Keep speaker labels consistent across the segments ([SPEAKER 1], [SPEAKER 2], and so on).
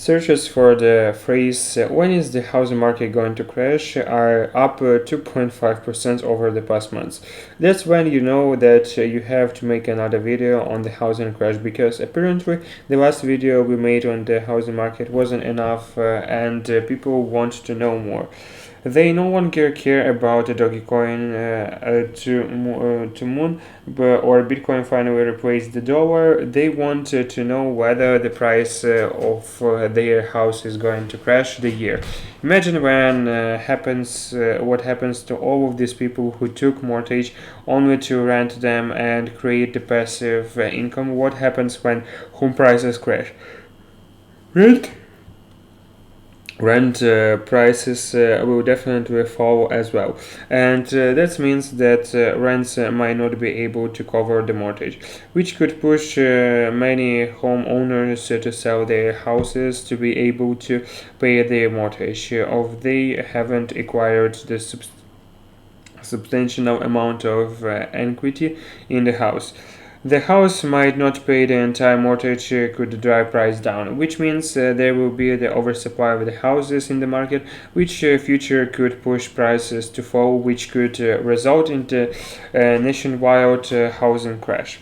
[SPEAKER 1] Searches for the phrase "when is the housing market going to crash" are up 2.5% over the past months. That's when you know that you have to make another video on the housing crash, because apparently the last video we made on the housing market wasn't enough, and people want to know more. They no longer care about the Dogecoin to Moon or Bitcoin finally replaced the dollar. They want to know whether the price of their house is going to crash the year. Imagine when happens what happens to all of these people who took mortgage only to rent them and create the passive income. What happens when home prices crash? Rent rent prices will definitely fall as well, and that means that rents might not be able to cover the mortgage, which could push many homeowners to sell their houses to be able to pay their mortgage if they haven't acquired the substantial amount of equity in the house. The house might not pay the entire mortgage, could drive price down, which means there will be the oversupply of the houses in the market, which future could push prices to fall, which could result in the nationwide housing crash.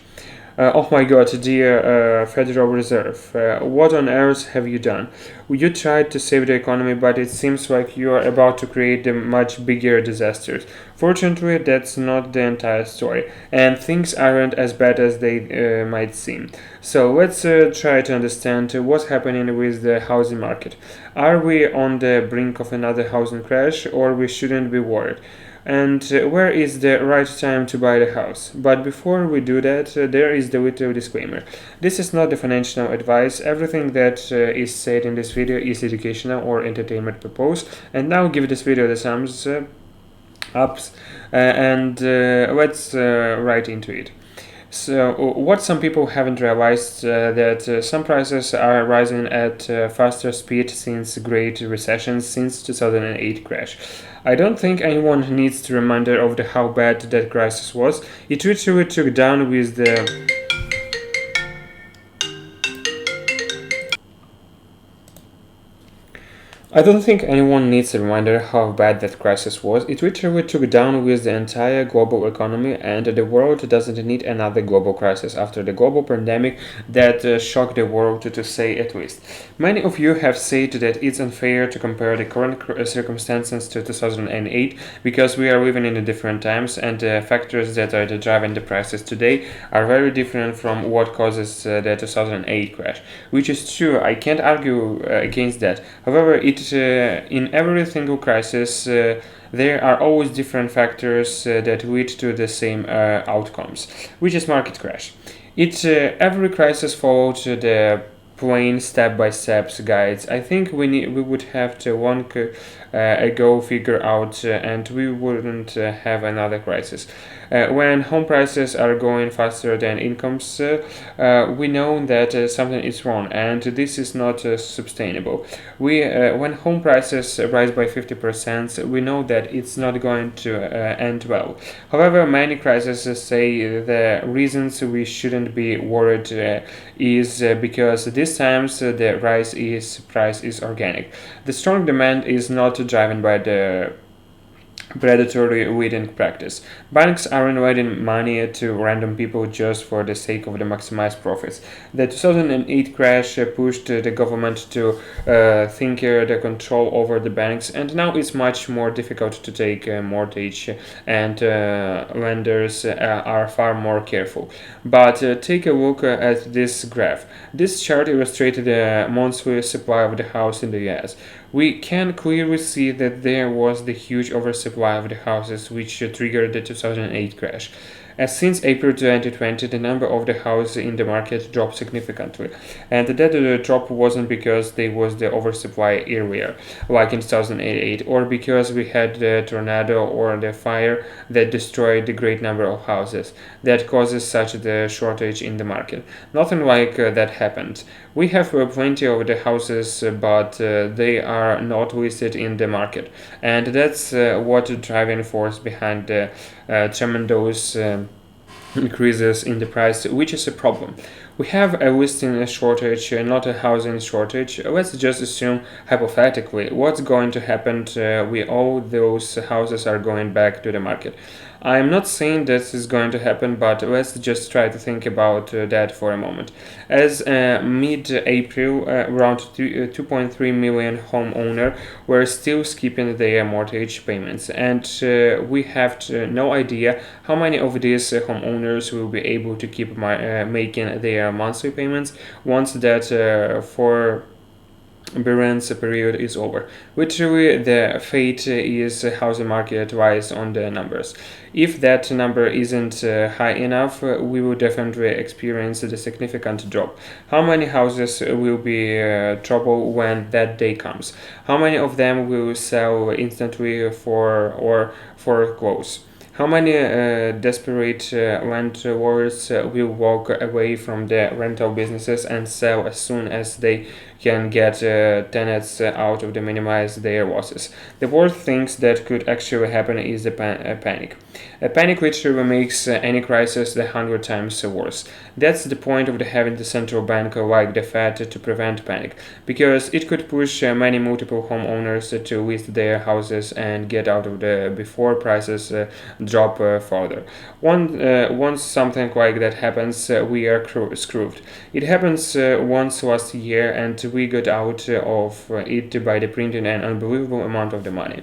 [SPEAKER 1] Oh my god, dear Federal Reserve, what on earth have you done? You tried to save the economy, but it seems like you are about to create a much bigger disasters. Fortunately, that's not the entire story, and things aren't as bad as they might seem. So let's try to understand what's happening with the housing market. Are we on the brink of another housing crash, or we shouldn't be worried? And where is the right time to buy the house? But before we do that, there is the little disclaimer. This is not the financial advice. Everything that is said in this video is educational or entertainment purpose. And now give this video the thumbs ups and let's right into it. So, what some people haven't realized that some prices are rising at faster speed since Great Recession, since 2008 crash. I don't think anyone needs to reminder of how bad that crisis was. It literally took down with the I don't think anyone needs a reminder how bad that crisis was. It literally took down with the entire global economy, and the world doesn't need another global crisis after the global pandemic that shocked the world, to say at least. Many of you have said that it's unfair to compare the current circumstances to 2008 because we are living in different times, and the factors that are driving the prices today are very different from what causes the 2008 crash, which is true. I can't argue against that. However, in every single crisis, there are always different factors that lead to the same outcomes, which is market crash. Every crisis followed the plain step-by-step guides. I think we would have to long ago figure out, and we wouldn't have another crisis. When home prices are going faster than incomes, we know that something is wrong, and this is not sustainable. When home prices rise by 50%, we know that it's not going to end well. However, many crises say the reasons we shouldn't be worried is because this times the price is organic. The strong demand is not driven by the predatory lending practice. Banks aren't lending money to random people just for the sake of the maximized profits. The 2008 crash pushed the government to think the control over the banks, and now it's much more difficult to take a mortgage, and lenders are far more careful. But take a look at this graph. This chart illustrated the monthly supply of the house in the US. We can clearly see that there was the huge oversupply of the houses which triggered the 2008 crash. As since April 2020, the number of the houses in the market dropped significantly, and that drop wasn't because there was the oversupply earlier, like in 2008, or because we had the tornado or the fire that destroyed the great number of houses that causes such the shortage in the market. Nothing like that happened. We have plenty of the houses, but they are not listed in the market, and that's what the driving force behind the tremendous increases in the price, which is a problem. We have a listing shortage, not a housing shortage. Let's just assume hypothetically what's going to happen. We all those houses are going back to the market. I'm not saying this is going to happen, but let's just try to think about that for a moment. As mid-April, around 2.3 million homeowners were still skipping their mortgage payments, and we have no idea how many of these homeowners will be able to keep making their monthly payments once that forbearance period is over. Literally, the fate is housing market rise on the numbers. If that number isn't high enough, we will definitely experience a significant drop. How many houses will be trouble when that day comes? How many of them will sell instantly for foreclose? How many desperate landlords will walk away from the rental businesses and sell as soon as they can get tenants out of the minimize their losses? The worst things that could actually happen is a panic. A panic which makes any crisis 100 times worse. That's the point of having the central bank like the Fed to prevent panic, because it could push many multiple homeowners to list their houses and get out of the before prices drop further. Once something like that happens, we are screwed. It happens once last year, and we got out of it by the printing an unbelievable amount of the money.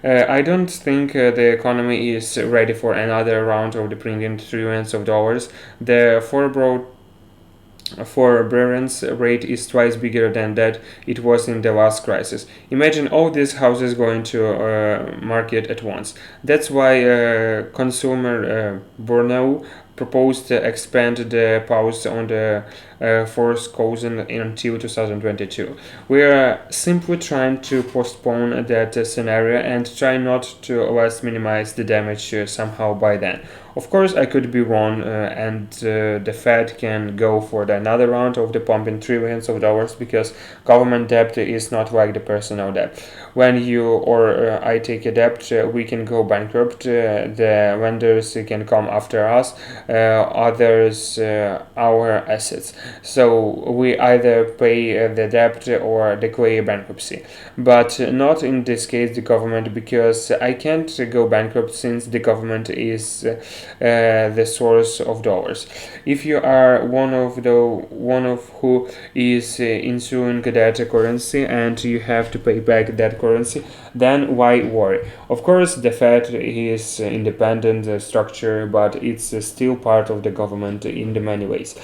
[SPEAKER 1] I don't think the economy is ready for another round of the printing trillions of dollars. The forbearance rate is twice bigger than that it was in the last crisis. Imagine all these houses going to market at once. That's why consumer Borneo proposed to expand the pause on the forced closing until 2022. We are simply trying to postpone that scenario and try not to let's minimize the damage somehow by then. Of course, I could be wrong, and the Fed can go for another round of the pumping trillions of dollars, because government debt is not like the personal debt. When you or I take a debt, we can go bankrupt. The lenders can come after us, others our assets. So we either pay the debt or declare bankruptcy. But not in this case the government, because I can't go bankrupt since the government is the source of dollars. If you are one of who is issuing that currency and you have to pay back that currency, then why worry? Of course, the Fed is independent structure, but it's still part of the government in the many ways.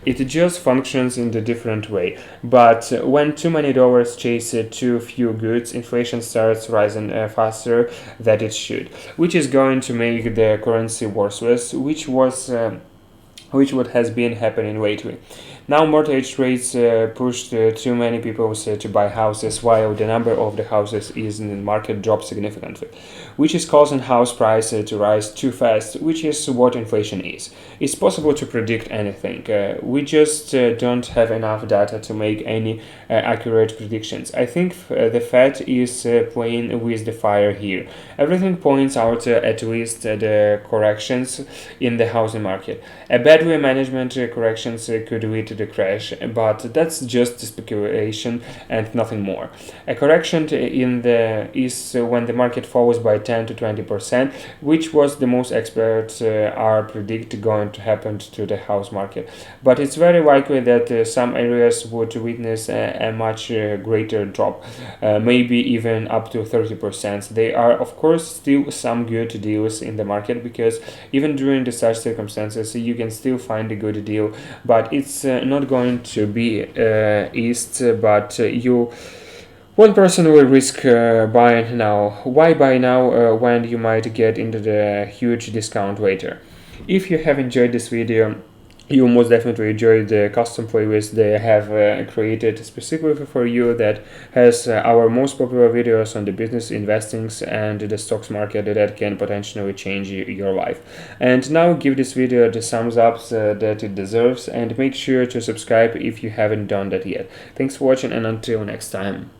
[SPEAKER 1] It just functions in a different way. But when too many dollars chase too few goods, inflation starts rising faster than it should, which is going to make the currency worthless, which what has been happening lately. Now mortgage rates pushed too many people to buy houses, while the number of the houses is in the market dropped significantly, which is causing house prices to rise too fast, which is what inflation is. It's possible to predict anything. We just don't have enough data to make any accurate predictions. I think the Fed is playing with the fire here. Everything points out at least the corrections in the housing market. A badly management corrections could lead to the crash, but that's just speculation and nothing more. A correction is when the market falls by 10 to 20%, which was the most experts are predict going to happen to the house market. But it's very likely that some areas would witness a much greater drop, maybe even up to 30%. There are of course still some good deals in the market, because even during the such circumstances you can still find a good deal, but it's not going to be east, but you one person will risk buying now. Why buy now when you might get into the huge discount later? If you have enjoyed this video, you most definitely enjoy the custom playlist they have created specifically for you, that has our most popular videos on the business investings and the stocks market that can potentially change your life. And now give this video the thumbs up that it deserves, and make sure to subscribe if you haven't done that yet. Thanks for watching, and until next time.